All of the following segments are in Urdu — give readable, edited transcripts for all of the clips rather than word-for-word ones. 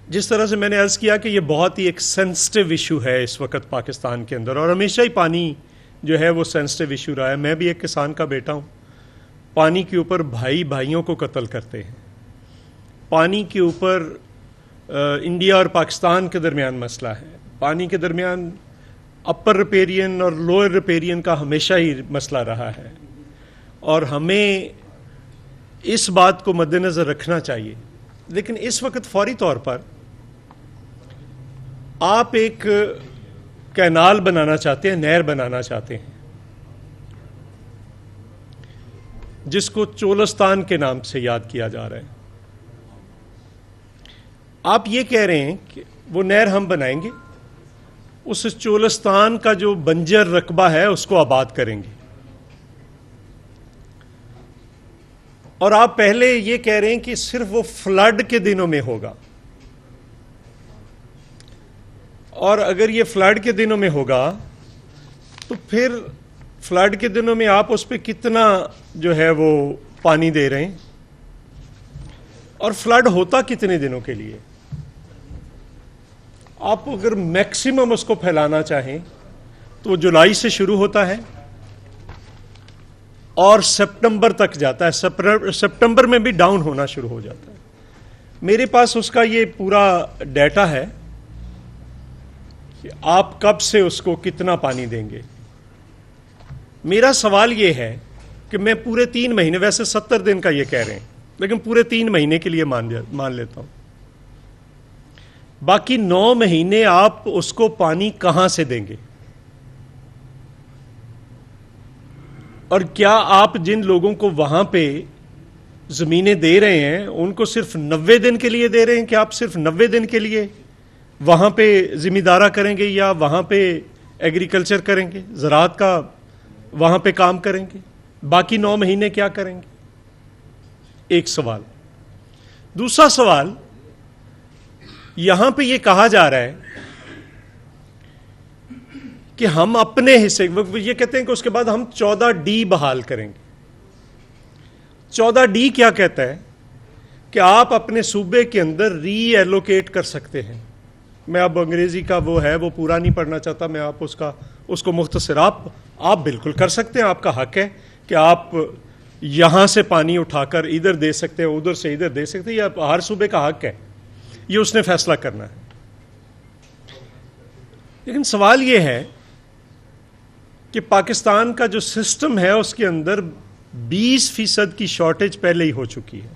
جس طرح سے میں نے عرض کیا کہ یہ بہت ہی ایک سینسٹیو ایشو ہے اس وقت پاکستان کے اندر، اور ہمیشہ ہی پانی جو ہے وہ سینسٹیو ایشو رہا ہے. میں بھی ایک کسان کا بیٹا ہوں. پانی کے اوپر بھائی بھائیوں کو قتل کرتے ہیں. پانی کے اوپر انڈیا اور پاکستان کے درمیان مسئلہ ہے. پانی کے درمیان اپر ریپیرین اور لوئر ریپیرین کا ہمیشہ ہی مسئلہ رہا ہے، اور ہمیں اس بات کو مد نظر رکھنا چاہیے. لیکن اس وقت فوری طور پر آپ ایک کینال بنانا چاہتے ہیں، نہر بنانا چاہتے ہیں، جس کو چولستان کے نام سے یاد کیا جا رہا ہے. آپ یہ کہہ رہے ہیں کہ وہ نہر ہم بنائیں گے، اس چولستان کا جو بنجر رقبہ ہے اس کو آباد کریں گے، اور آپ پہلے یہ کہہ رہے ہیں کہ صرف وہ فلڈ کے دنوں میں ہوگا. اور اگر یہ فلڈ کے دنوں میں ہوگا تو پھر فلڈ کے دنوں میں آپ اس پہ کتنا جو ہے وہ پانی دے رہے ہیں، اور فلڈ ہوتا کتنے دنوں کے لیے؟ آپ اگر میکسیمم اس کو پھیلانا چاہیں تو وہ جولائی سے شروع ہوتا ہے اور سپٹمبر تک جاتا ہے. سپٹمبر میں بھی ڈاؤن ہونا شروع ہو جاتا ہے. میرے پاس اس کا یہ پورا ڈیٹا ہے کہ آپ کب سے اس کو کتنا پانی دیں گے. میرا سوال یہ ہے کہ میں پورے 3 مہینے، ویسے 70 دن کا یہ کہہ رہے ہیں لیکن پورے 3 مہینے کے لیے مان لیتا ہوں، باقی 9 مہینے آپ اس کو پانی کہاں سے دیں گے؟ اور کیا آپ جن لوگوں کو وہاں پہ زمینیں دے رہے ہیں ان کو صرف 90 دن کے لیے دے رہے ہیں کہ آپ صرف 90 دن کے لیے وہاں پہ ذمہ دارہ کریں گے یا وہاں پہ ایگریکلچر کریں گے، زراعت کا وہاں پہ کام کریں گے؟ باقی 9 مہینے کیا کریں گے؟ ایک سوال. دوسرا سوال، یہاں پہ یہ کہا جا رہا ہے کہ ہم اپنے حصے، یہ کہتے ہیں کہ اس کے بعد ہم 14D بحال کریں گے. 14D کیا کہتا ہے کہ آپ اپنے صوبے کے اندر ری ایلوکیٹ کر سکتے ہیں. میں اب انگریزی کا وہ ہے وہ پورا نہیں پڑھنا چاہتا، میں آپ اس کو مختصر آپ بالکل کر سکتے ہیں. آپ کا حق ہے کہ آپ یہاں سے پانی اٹھا کر ادھر دے سکتے ہیں، ادھر سے ادھر دے سکتے ہیں، یہ ہر صوبے کا حق ہے، یہ اس نے فیصلہ کرنا ہے. لیکن سوال یہ ہے کہ پاکستان کا جو سسٹم ہے اس کے اندر 20% کی شارٹیج پہلے ہی ہو چکی ہے.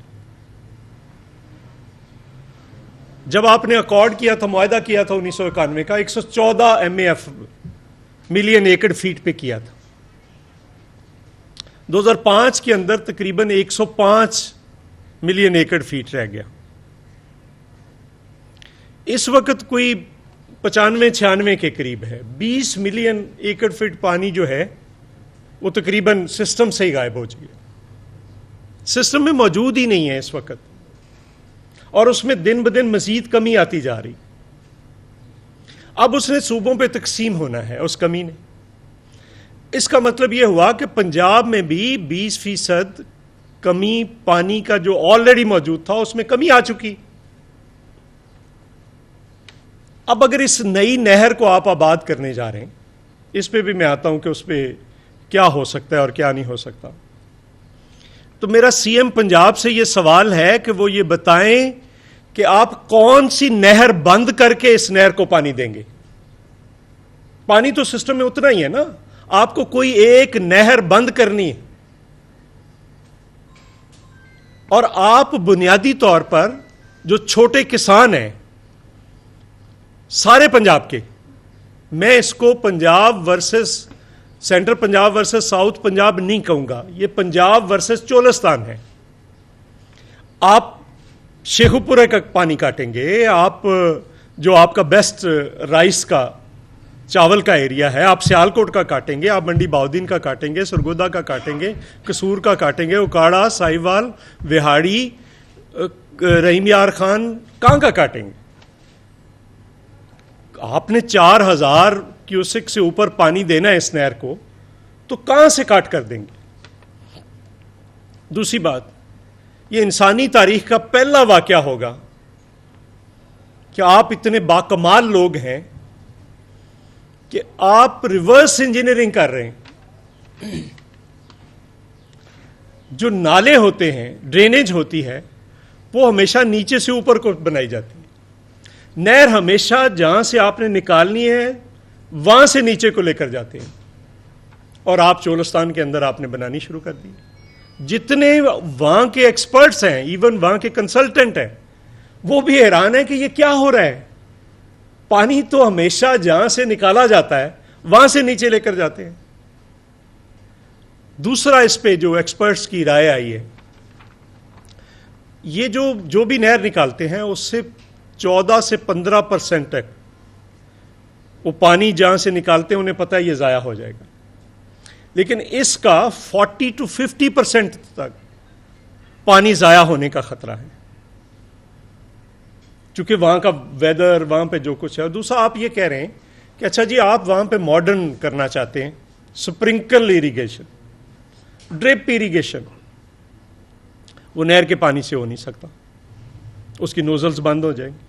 جب آپ نے اکارڈ کیا تھا، معاہدہ کیا تھا 1991 کا، 114 MAF ملین ایکڑ فیٹ پہ کیا تھا. 2005 کے اندر تقریباً 105 ملین ایکڑ فیٹ رہ گیا. اس وقت کوئی 95-96 کے قریب ہے. 20 ملین ایکڑ فٹ پانی جو ہے وہ تقریباً سسٹم سے ہی غائب ہو چکی ہے، سسٹم میں موجود ہی نہیں ہے اس وقت، اور اس میں دن بدن مزید کمی آتی جا رہی. اب اس نے صوبوں پہ تقسیم ہونا ہے اس کمی نے. اس کا مطلب یہ ہوا کہ پنجاب میں بھی 20% کمی پانی کا جو آلریڈی موجود تھا اس میں کمی آ چکی. اب اگر اس نئی نہر کو آپ آباد کرنے جا رہے ہیں، اس پہ بھی میں آتا ہوں کہ اس پہ کیا ہو سکتا ہے اور کیا نہیں ہو سکتا. تو میرا CM پنجاب سے یہ سوال ہے کہ وہ یہ بتائیں کہ آپ کون سی نہر بند کر کے اس نہر کو پانی دیں گے. پانی تو سسٹم میں اتنا ہی ہے نا، آپ کو کوئی ایک نہر بند کرنی ہے. اور آپ بنیادی طور پر جو چھوٹے کسان ہیں سارے پنجاب کے، میں اس کو Punjab versus central Punjab versus south Punjab نہیں کہوں گا، یہ پنجاب ورسز چولستان ہے. آپ شیخو پورے کا پانی کاٹیں گے، آپ جو آپ کا بیسٹ رائس کا چاول کا ایریا ہے، آپ سیالکوٹ کا کاٹیں گے، آپ منڈی باؤدین کا کاٹیں گے، سرگودا کا کاٹیں گے، قصور کا کاٹیں گے، اکاڑا، ساہیوال، وہاڑی، رحیم یار خان، کہاں کا کاٹیں گے؟ آپ نے 4000 کیوسک سے اوپر پانی دینا ہے اس نہر کو، تو کہاں سے کاٹ کر دیں گے؟ دوسری بات، یہ انسانی تاریخ کا پہلا واقعہ ہوگا کہ آپ اتنے باکمال لوگ ہیں کہ آپ ریورس انجینئرنگ کر رہے ہیں. جو نالے ہوتے ہیں، ڈرینیج ہوتی ہے، وہ ہمیشہ نیچے سے اوپر کو بنائی جاتی ہے. نہر ہمیشہ جہاں سے آپ نے نکالنی ہے وہاں سے نیچے کو لے کر جاتے ہیں، اور آپ چولستان کے اندر آپ نے بنانی شروع کر دی. جتنے وہاں کے ایکسپرٹس ہیں، ایون وہاں کے کنسلٹنٹ ہیں، وہ بھی حیران ہیں کہ یہ کیا ہو رہا ہے. پانی تو ہمیشہ جہاں سے نکالا جاتا ہے وہاں سے نیچے لے کر جاتے ہیں. دوسرا اس پہ جو ایکسپرٹس کی رائے آئی ہے، یہ جو بھی نہر نکالتے ہیں اس سے 14 سے 15% تک وہ پانی جہاں سے نکالتے ہیں انہیں پتہ ہے یہ ضائع ہو جائے گا، لیکن اس کا 40 to 50% تک پانی ضائع ہونے کا خطرہ ہے، چونکہ وہاں کا ویدر، وہاں پہ جو کچھ ہے. دوسرا آپ یہ کہہ رہے ہیں کہ اچھا جی آپ وہاں پہ ماڈرن کرنا چاہتے ہیں، سپرنکل اریگیشن، ڈرپ اریگیشن، وہ نہر کے پانی سے ہو نہیں سکتا، اس کی نوزلز بند ہو جائیں گے.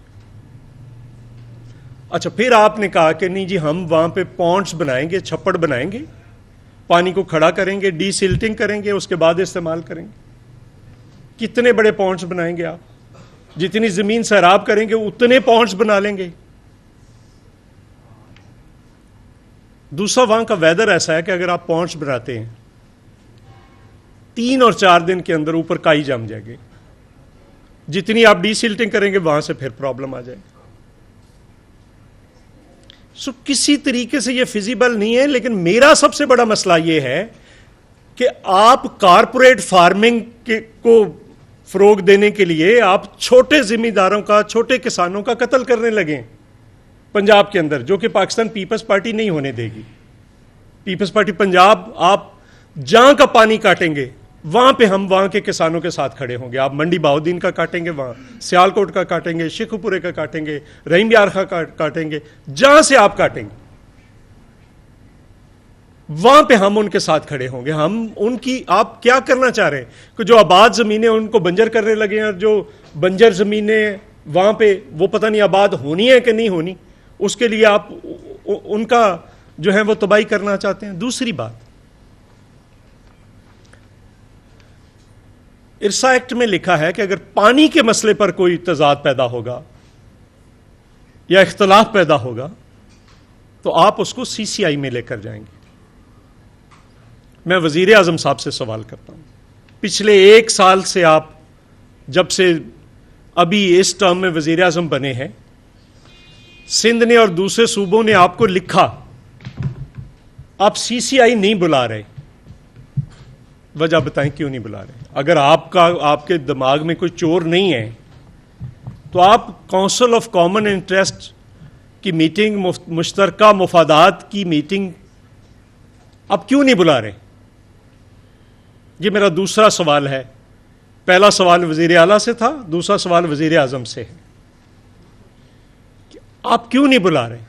اچھا پھر آپ نے کہا کہ نہیں جی ہم وہاں پہ پونڈز بنائیں گے، چھپڑ بنائیں گے، پانی کو کھڑا کریں گے، ڈی سلٹنگ کریں گے، اس کے بعد استعمال کریں گے. کتنے بڑے پونڈز بنائیں گے آپ؟ جتنی زمین سیراب کریں گے اتنے پونڈز بنا لیں گے. دوسرا وہاں کا ویدر ایسا ہے کہ اگر آپ پونڈز بناتے ہیں 3 اور 4 دن کے اندر اوپر کائی جم جائے گی. جتنی آپ ڈی سلٹنگ کریں گے وہاں سے پھر پرابلم آ جائے گی. سو کسی طریقے سے یہ فیزیبل نہیں ہے. لیکن میرا سب سے بڑا مسئلہ یہ ہے کہ آپ کارپوریٹ فارمنگ کو فروغ دینے کے لیے آپ چھوٹے ذمہ داروں کا، چھوٹے کسانوں کا قتل کرنے لگے پنجاب کے اندر، جو کہ پاکستان پیپلز پارٹی نہیں ہونے دے گی. پیپلز پارٹی پنجاب، آپ جہاں کا پانی کاٹیں گے وہاں پہ ہم وہاں کے کسانوں کے ساتھ کھڑے ہوں گے. آپ منڈی بہاؤدین کا کاٹیں گے، وہاں سیالکوٹ کا کاٹیں گے، شیخو پورے کا کاٹیں گے، رحیم یار کا کاٹیں گے، جہاں سے آپ کاٹیں گے وہاں پہ ہم ان کے ساتھ کھڑے ہوں گے. ہم ان کی، آپ کیا کرنا چاہ رہے ہیں کہ جو آباد زمینیں ان کو بنجر کرنے لگے ہیں، اور جو بنجر زمینیں وہاں پہ وہ پتہ نہیں آباد ہونی ہے کہ نہیں ہونی، اس کے لیے آپ ان کا جو ہے وہ تباہی کرنا چاہتے ہیں. دوسری بات، ارسا ایکٹ میں لکھا ہے کہ اگر پانی کے مسئلے پر کوئی تضاد پیدا ہوگا یا اختلاف پیدا ہوگا تو آپ اس کو سی سی آئی میں لے کر جائیں گے. میں وزیر اعظم صاحب سے سوال کرتا ہوں، پچھلے 1 سال سے آپ جب سے ابھی اس ٹرم میں وزیر اعظم بنے ہیں، سندھ نے اور دوسرے صوبوں نے آپ کو لکھا، آپ سی سی آئی نہیں بلا رہے. وجہ بتائیں کیوں نہیں بلا رہے؟ اگر آپ کے دماغ میں کوئی چور نہیں ہے تو آپ کونسل آف کامن انٹرسٹ کی میٹنگ، مشترکہ مفادات کی میٹنگ آپ کیوں نہیں بلا رہے؟ یہ میرا دوسرا سوال ہے. پہلا سوال وزیر اعلیٰ سے تھا، دوسرا سوال وزیر اعظم سے ہے. آپ کیوں نہیں بلا رہے؟